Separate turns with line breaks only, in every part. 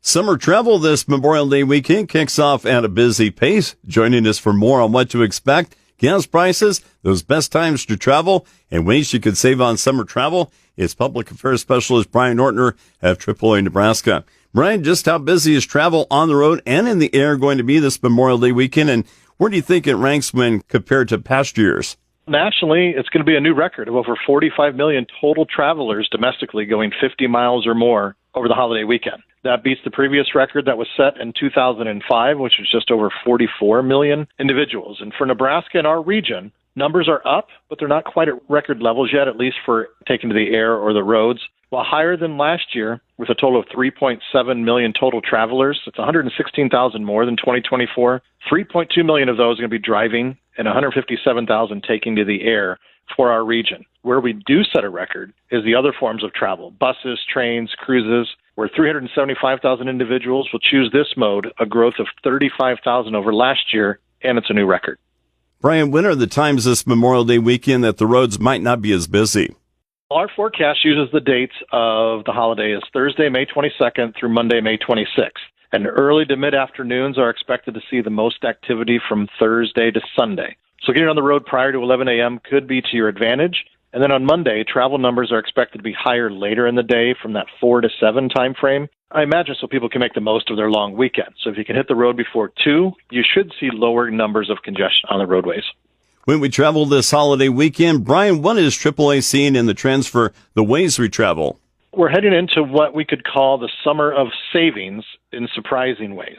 Summer travel this Memorial Day weekend kicks off at a busy pace. Joining us for more on what to expect, gas prices, those best times to travel, and ways you could save on summer travel is Public Affairs Specialist Brian Ortner of AAA Nebraska. Brian, just how busy is travel on the road and in the air going to be this Memorial Day weekend, and where do you think it ranks when compared to past years?
Nationally, it's going to be a new record of over 45 million total travelers domestically going 50 miles or more over the holiday weekend. That beats the previous record that was set in 2005, which was just over 44 million individuals. And for Nebraska and our region, numbers are up, but they're not quite at record levels yet, at least for taking to the air or the roads. While higher than last year, with a total of 3.7 million total travelers, it's 116,000 more than 2024. 3.2 million of those are going to be driving and 157,000 taking to the air for our region. Where we do set a record is the other forms of travel, buses, trains, cruises, where 375,000 individuals will choose this mode, a growth of 35,000 over last year, and it's a new record.
Brian, when are the times this Memorial Day weekend that the roads might not be as busy?
Our forecast uses the dates of the holiday as Thursday, May 22nd through Monday, May 26th. And early to mid-afternoons are expected to see the most activity from Thursday to Sunday. So getting on the road prior to 11 a.m. could be to your advantage. And then on Monday, travel numbers are expected to be higher later in the day from that 4 to 7 time frame. I imagine so people can make the most of their long weekend. So if you can hit the road before 2, you should see lower numbers of congestion on the roadways.
When we travel this holiday weekend, Brian, what is AAA seeing in the trends for the ways we travel?
We're heading into what we could call the summer of savings in surprising ways.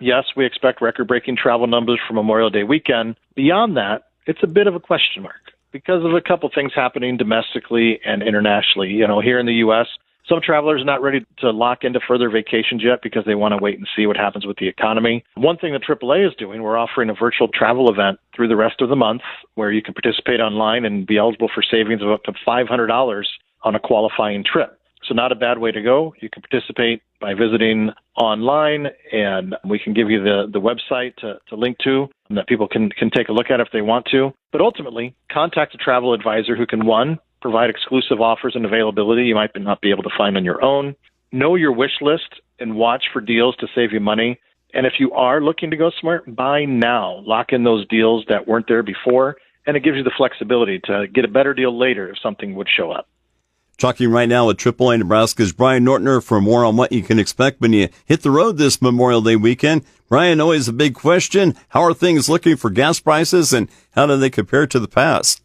Yes, we expect record-breaking travel numbers for Memorial Day weekend. Beyond that, it's a bit of a question mark because of a couple things happening domestically and internationally. You know, here in the U.S., some travelers are not ready to lock into further vacations yet because they want to wait and see what happens with the economy. One thing that AAA is doing, we're offering a virtual travel event through the rest of the month where you can participate online and be eligible for savings of up to $500 on a qualifying trip. So not a bad way to go. You can participate by visiting online, and we can give you the website to link to that people can take a look at if they want to. But ultimately, contact a travel advisor who can, one, provide exclusive offers and availability you might not be able to find on your own. Know your wish list and watch for deals to save you money. And if you are looking to go somewhere, buy now. Lock in those deals that weren't there before, and it gives you the flexibility to get a better deal later if something would show up.
Talking right now with AAA Nebraska's Brian Ortner for more on what you can expect when you hit the road this Memorial Day weekend. Brian, always a big question. How are things looking for gas prices, and how do they compare to the past?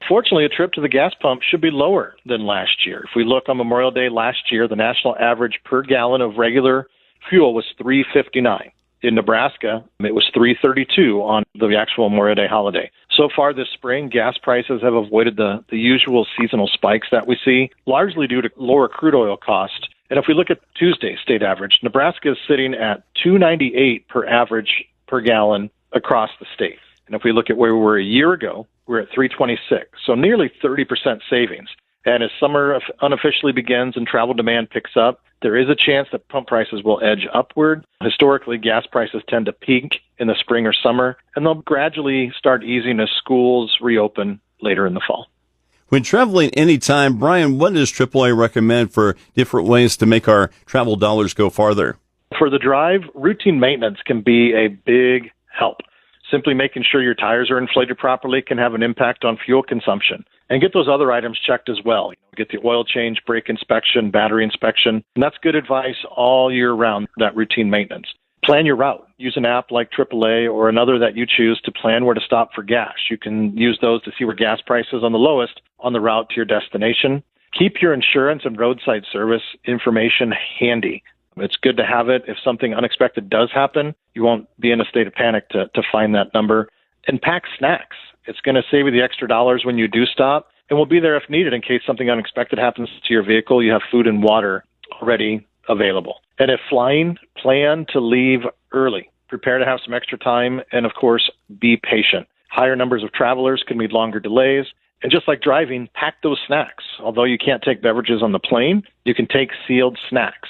Fortunately, a trip to the gas pump should be lower than last year. If we look on Memorial Day last year, the national average per gallon of regular fuel was $3.59. In Nebraska, it was $3.32 on the actual Memorial Day holiday. So far this spring, gas prices have avoided the usual seasonal spikes that we see, largely due to lower crude oil cost. And if we look at Tuesday's state average, Nebraska is sitting at $2.98 per average per gallon across the state. And if we look at where we were a year ago, we're at $3.26, so nearly 30% savings. And as summer unofficially begins and travel demand picks up, there is a chance that pump prices will edge upward. Historically, gas prices tend to peak in the spring or summer, and they'll gradually start easing as schools reopen later in the fall.
When traveling anytime, Brian, what does AAA recommend for different ways to make our travel dollars go farther?
For the drive, routine maintenance can be a big help. Simply making sure your tires are inflated properly can have an impact on fuel consumption. And get those other items checked as well. Get the oil change, brake inspection, battery inspection. And that's good advice all year round, that routine maintenance. Plan your route. Use an app like AAA or another that you choose to plan where to stop for gas. You can use those to see where gas prices on the lowest on the route to your destination. Keep your insurance and roadside service information handy. It's good to have it. If something unexpected does happen, you won't be in a state of panic to find that number. And pack snacks. It's going to save you the extra dollars when you do stop, and we'll be there if needed in case something unexpected happens to your vehicle. You have food and water already available. And if flying, plan to leave early. Prepare to have some extra time, and of course, be patient. Higher numbers of travelers can mean longer delays. And just like driving, pack those snacks. Although you can't take beverages on the plane, you can take sealed snacks.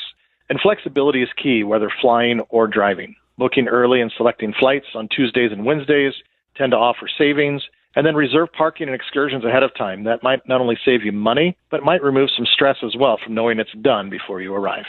And flexibility is key, whether flying or driving. Booking early and selecting flights on Tuesdays and Wednesdays tend to offer savings, and then reserve parking and excursions ahead of time. That might not only save you money, but might remove some stress as well from knowing it's done before you arrive.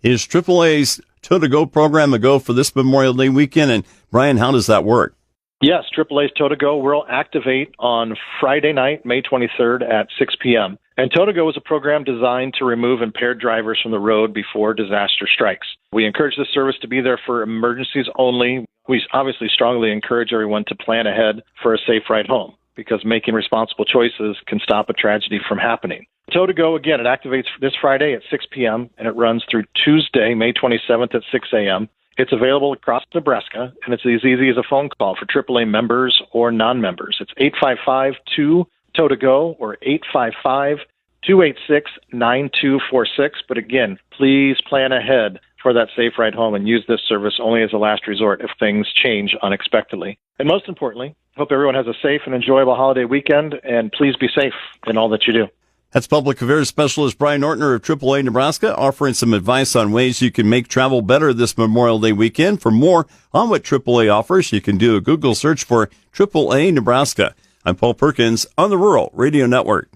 Is AAA's Tow-to-Go program a go for this Memorial Day weekend? And Brian, how does that work?
Yes, AAA's Tow-to-Go will activate on Friday night, May 23rd at 6 p.m. And Tow-to-Go is a program designed to remove impaired drivers from the road before disaster strikes. We encourage this service to be there for emergencies only. We obviously strongly encourage everyone to plan ahead for a safe ride home, because making responsible choices can stop a tragedy from happening. Tow-to-Go, again, it activates this Friday at 6 p.m. and it runs through Tuesday, May 27th at 6 a.m. It's available across Nebraska, and it's as easy as a phone call for AAA members or non-members. It's 855-2-TOW-TO-GO or 855-286-9246. But again, please plan ahead for that safe ride home and use this service only as a last resort if things change unexpectedly. And most importantly, hope everyone has a safe and enjoyable holiday weekend, and please be safe in all that you do.
That's Public Affairs Specialist Brian Ortner of AAA Nebraska, offering some advice on ways you can make travel better this Memorial Day weekend. For more on what AAA offers, you can do a Google search for AAA Nebraska. I'm Paul Perkins on the Rural Radio Network.